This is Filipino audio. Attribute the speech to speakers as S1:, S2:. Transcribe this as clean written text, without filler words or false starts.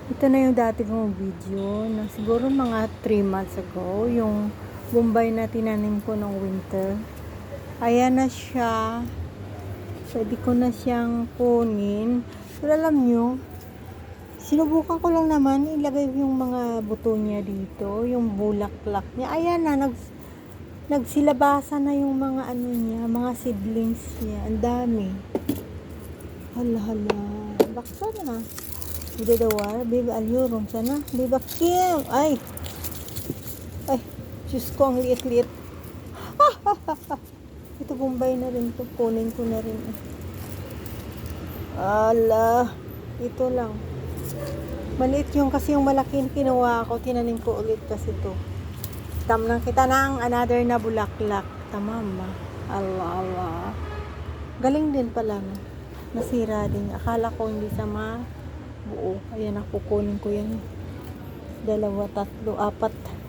S1: Ito na yung dati kong video na siguro mga 3 months ago, yung Bombay na tinanim ko ng winter. Ayan na siya. Pwede ko na siyang kunin. Pero alam nyo, sinubukan ko lang naman ilagay yung mga buto niya dito, yung bulaklak niya. Ayan na, nagsilabasa na yung mga ano niya, mga seedlings niya. Ang dami. Hala hala. Baksa na. Idadawar, baby alyurong sana. Baby Kim. Ay. Ay. Diyos ko, ang liit-liit. Ito, Bombay na rin to. Kunin ko na rin. Ala. Ito lang. Maliit yung kasi yung malaki kinuha ko. Tinanim ko ulit kasi to. Tamnang kita ng another na bulaklak. Tamama. Allah, Allah. Galing din pala. No? Nasira din. Akala ko hindi sama buo. Ayan, kukunin ko yan. 2, 3, 4.